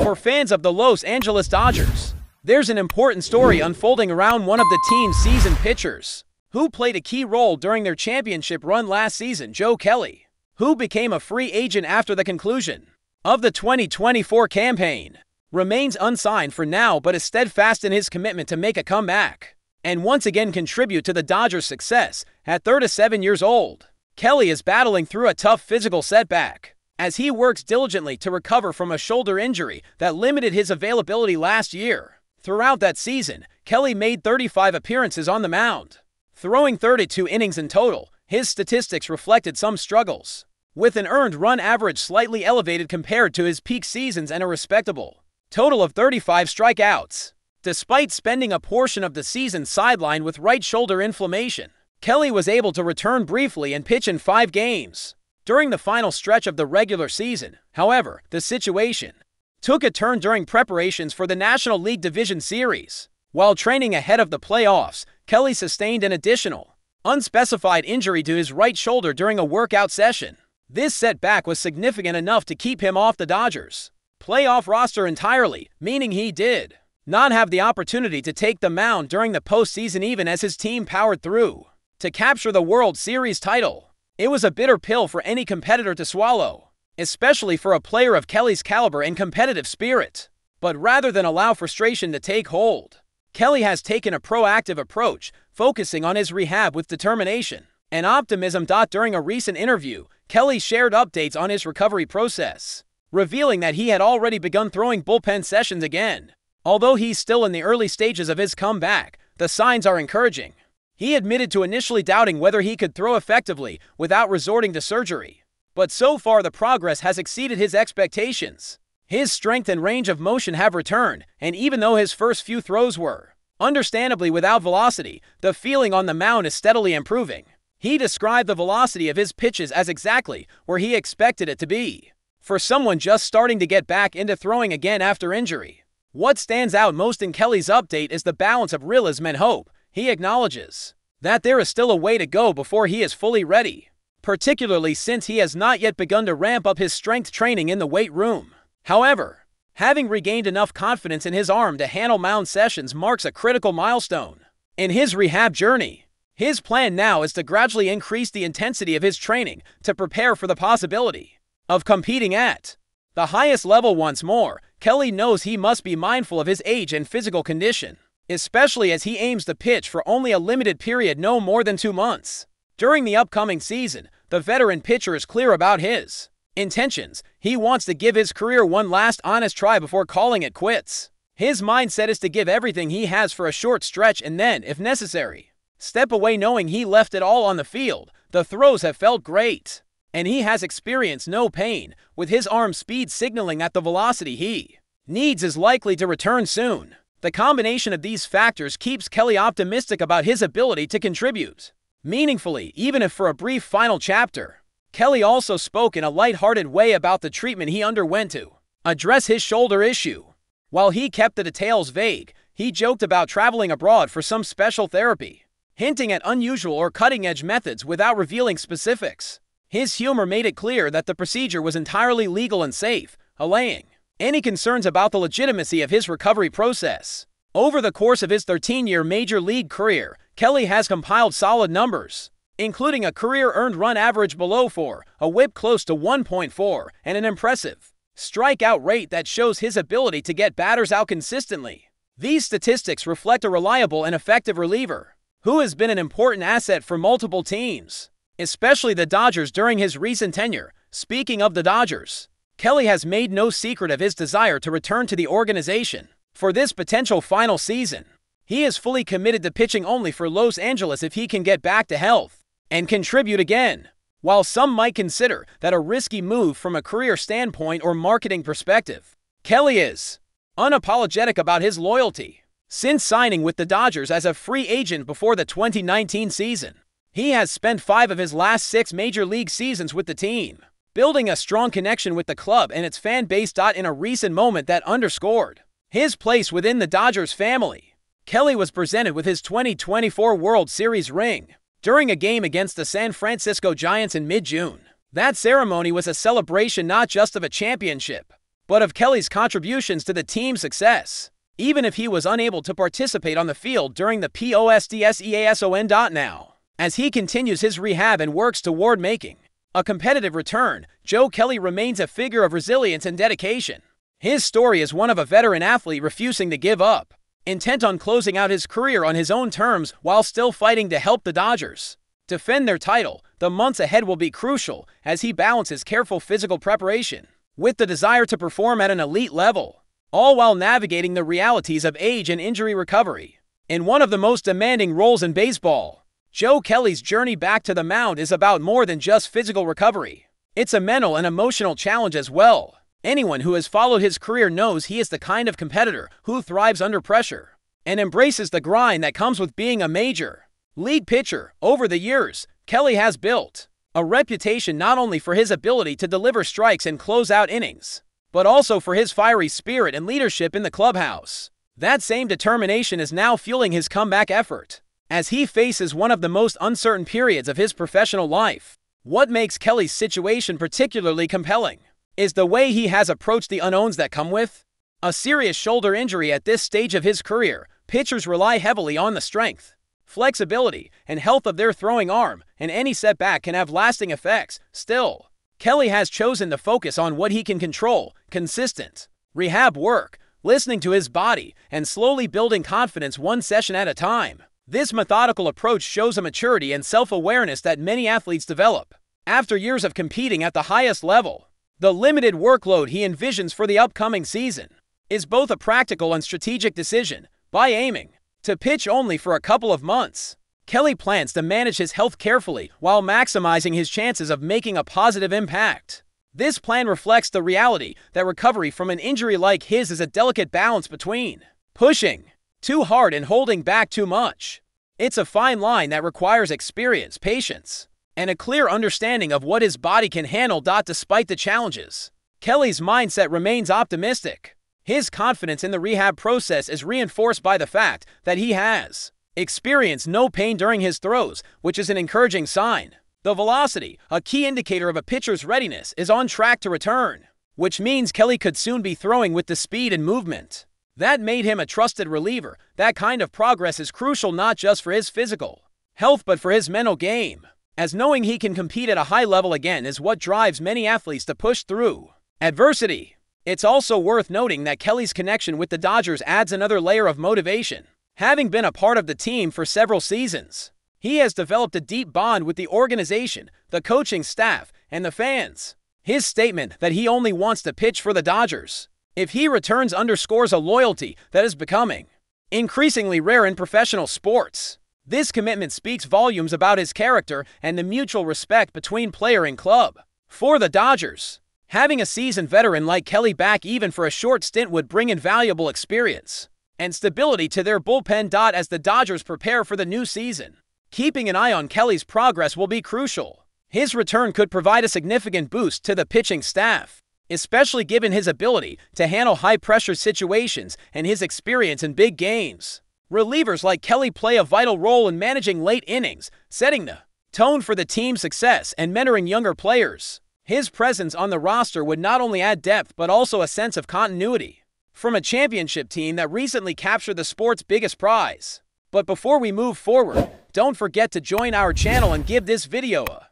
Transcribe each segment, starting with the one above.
For fans of the Los Angeles Dodgers, there's an important story unfolding around one of the team's seasoned pitchers, who played a key role during their championship run last season. Joe Kelly, who became a free agent after the conclusion of the 2024 campaign, remains unsigned for now but is steadfast in his commitment to make a comeback and once again contribute to the Dodgers' success. At 37 years old, Kelly is battling through a tough physical setback as he works diligently to recover from a shoulder injury that limited his availability last year. Throughout that season, Kelly made 35 appearances on the mound, throwing 32 innings in total. His statistics reflected some struggles, with an earned run average slightly elevated compared to his peak seasons and a respectable total of 35 strikeouts. Despite spending a portion of the season sidelined with right shoulder inflammation, Kelly was able to return briefly and pitch in 5 games during the final stretch of the regular season. However, the situation took a turn during preparations for the National League Division Series. While training ahead of the playoffs, Kelly sustained an additional, unspecified injury to his right shoulder during a workout session. This setback was significant enough to keep him off the Dodgers' playoff roster entirely, meaning he did not have the opportunity to take the mound during the postseason even as his team powered through to capture the World Series title. It was a bitter pill for any competitor to swallow, especially for a player of Kelly's caliber and competitive spirit. But rather than allow frustration to take hold, Kelly has taken a proactive approach, focusing on his rehab with determination and optimism. During a recent interview, Kelly shared updates on his recovery process, revealing that he had already begun throwing bullpen sessions again. Although he's still in the early stages of his comeback, the signs are encouraging. He admitted to initially doubting whether he could throw effectively without resorting to surgery, but so far the progress has exceeded his expectations. His strength and range of motion have returned, and even though his first few throws were understandably without velocity, the feeling on the mound is steadily improving. He described the velocity of his pitches as exactly where he expected it to be for someone just starting to get back into throwing again after injury. What stands out most in Kelly's update is the balance of realism and hope. He acknowledges that there is still a way to go before he is fully ready, particularly since he has not yet begun to ramp up his strength training in the weight room. However, having regained enough confidence in his arm to handle mound sessions marks a critical milestone in his rehab journey. His plan now is to gradually increase the intensity of his training to prepare for the possibility of competing at the highest level once more. Kelly knows he must be mindful of his age and physical condition, especially as he aims to pitch for only a limited period, no more than 2 months. During the upcoming season, the veteran pitcher is clear about his intentions. He wants to give his career one last honest try before calling it quits. His mindset is to give everything he has for a short stretch and then, if necessary, step away knowing he left it all on the field. The throws have felt great, and he has experienced no pain, with his arm speed signaling that the velocity he needs is likely to return soon. The combination of these factors keeps Kelly optimistic about his ability to contribute meaningfully, even if for a brief final chapter. Kelly also spoke in a lighthearted way about the treatment he underwent to address his shoulder issue. While he kept the details vague, he joked about traveling abroad for some special therapy, hinting at unusual or cutting-edge methods without revealing specifics. His humor made it clear that the procedure was entirely legal and safe, allaying any concerns about the legitimacy of his recovery process. Over the course of his 13-year major league career, Kelly has compiled solid numbers, including a career earned run average below 4, a whip close to 1.4, and an impressive strikeout rate that shows his ability to get batters out consistently. These statistics reflect a reliable and effective reliever who has been an important asset for multiple teams, especially the Dodgers during his recent tenure. Speaking of the Dodgers, Kelly has made no secret of his desire to return to the organization for this potential final season. He is fully committed to pitching only for Los Angeles if he can get back to health and contribute again. While some might consider that a risky move from a career standpoint or marketing perspective, Kelly is unapologetic about his loyalty. Since signing with the Dodgers as a free agent before the 2019 season, he has spent 5 of his last 6 major league seasons with the team, building a strong connection with the club and its fan base. In a recent moment that underscored his place within the Dodgers family, Kelly was presented with his 2024 World Series ring during a game against the San Francisco Giants in mid-June. That ceremony was a celebration not just of a championship, but of Kelly's contributions to the team's success. Even if he was unable to participate on the field during the postseason now, as he continues his rehab and works toward making a competitive return, Joe Kelly remains a figure of resilience and dedication. His story is one of a veteran athlete refusing to give up, intent on closing out his career on his own terms while still fighting to help the Dodgers defend their title. The months ahead will be crucial as he balances careful physical preparation with the desire to perform at an elite level, all while navigating the realities of age and injury recovery. In one of the most demanding roles in baseball, Joe Kelly's journey back to the mound is about more than just physical recovery. It's a mental and emotional challenge as well. Anyone who has followed his career knows he is the kind of competitor who thrives under pressure and embraces the grind that comes with being a major league pitcher. Over the years, Kelly has built a reputation not only for his ability to deliver strikes and close out innings, but also for his fiery spirit and leadership in the clubhouse. That same determination is now fueling his comeback effort as he faces one of the most uncertain periods of his professional life. What makes Kelly's situation particularly compelling is the way he has approached the unknowns that come with a serious shoulder injury. At this stage of his career, pitchers rely heavily on the strength, flexibility, and health of their throwing arm, and any setback can have lasting effects. Still, Kelly has chosen to focus on what he can control: consistent rehab work, listening to his body, and slowly building confidence one session at a time. This methodical approach shows a maturity and self-awareness that many athletes develop after years of competing at the highest level. The limited workload he envisions for the upcoming season is both a practical and strategic decision. By aiming to pitch only for a couple of months, Kelly plans to manage his health carefully while maximizing his chances of making a positive impact. This plan reflects the reality that recovery from an injury like his is a delicate balance between pushing too hard and holding back too much. It's a fine line that requires experience, patience, and a clear understanding of what his body can handle. Despite the challenges, Kelly's mindset remains optimistic. His confidence in the rehab process is reinforced by the fact that he has experienced no pain during his throws, which is an encouraging sign. The velocity, a key indicator of a pitcher's readiness, is on track to return, which means Kelly could soon be throwing with the speed and movement that made him a trusted reliever. That kind of progress is crucial not just for his physical health but for his mental game, as knowing he can compete at a high level again is what drives many athletes to push through adversity. It's also worth noting that Kelly's connection with the Dodgers adds another layer of motivation. Having been a part of the team for several seasons, he has developed a deep bond with the organization, the coaching staff, and the fans. His statement that he only wants to pitch for the Dodgers if he returns underscores a loyalty that is becoming increasingly rare in professional sports. This commitment speaks volumes about his character and the mutual respect between player and club. For the Dodgers, having a seasoned veteran like Kelly back even for a short stint would bring invaluable experience and stability to their bullpen. As the Dodgers prepare for the new season, keeping an eye on Kelly's progress will be crucial. His return could provide a significant boost to the pitching staff, especially given his ability to handle high-pressure situations and his experience in big games. Relievers like Kelly play a vital role in managing late innings, setting the tone for the team's success, and mentoring younger players. His presence on the roster would not only add depth but also a sense of continuity from a championship team that recently captured the sport's biggest prize. But before we move forward, don't forget to join our channel and give this video a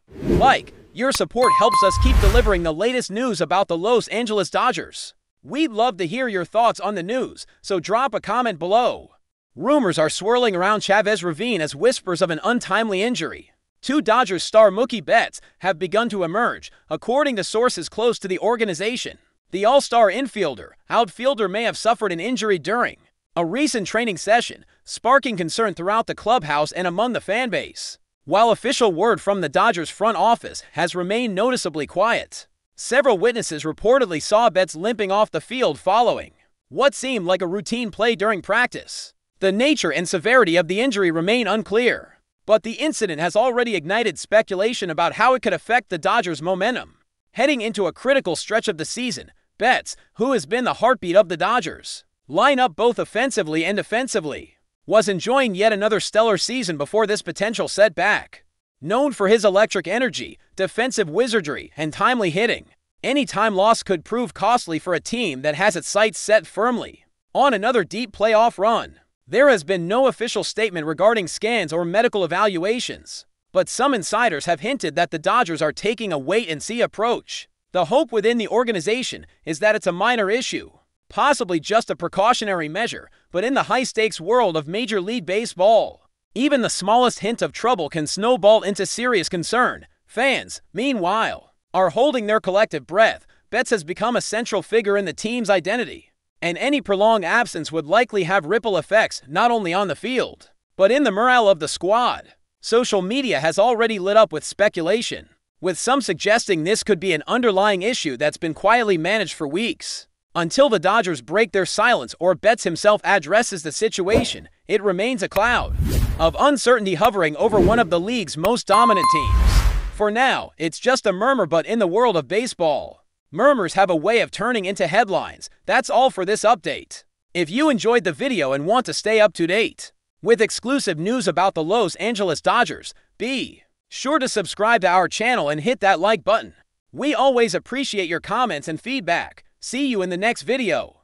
like. Your support helps us keep delivering the latest news about the Los Angeles Dodgers. We'd love to hear your thoughts on the news, so drop a comment below. Rumors are swirling around Chavez Ravine as whispers of an untimely injury. Two Dodgers star Mookie bets have begun to emerge, according to sources close to the organization. The all-star outfielder may have suffered an injury during a recent training session, sparking concern throughout the clubhouse and among the fan base. While official word from the Dodgers front office has remained noticeably quiet, several witnesses reportedly saw Betts limping off the field following what seemed like a routine play during practice. The nature and severity of the injury remain unclear, but the incident has already ignited speculation about how it could affect the Dodgers' momentum. Heading into a critical stretch of the season, Betts, who has been the heartbeat of the Dodgers lineup both offensively and defensively, was enjoying yet another stellar season before this potential setback. Known for his electric energy, defensive wizardry, and timely hitting, Any time loss could prove costly for a team that has its sights set firmly on another deep playoff run. There has been no official statement regarding scans or medical evaluations, but some insiders have hinted that the Dodgers are taking a wait-and-see approach. The hope within the organization is that it's a minor issue, possibly just a precautionary measure, but in the high-stakes world of Major League Baseball, even the smallest hint of trouble can snowball into serious concern. Fans, meanwhile, are holding their collective breath. Betts has become a central figure in the team's identity, and any prolonged absence would likely have ripple effects not only on the field, but in the morale of the squad. Social media has already lit up with speculation, with some suggesting this could be an underlying issue that's been quietly managed for weeks. Until the Dodgers break their silence or Betts himself addresses the situation, it remains a cloud of uncertainty hovering over one of the league's most dominant teams. For now, it's just a murmur, but in the world of baseball, murmurs have a way of turning into headlines. That's all for this update. If you enjoyed the video and want to stay up to date with exclusive news about the Los Angeles Dodgers, be sure to subscribe to our channel and hit that like button. We always appreciate your comments and feedback. See you in the next video.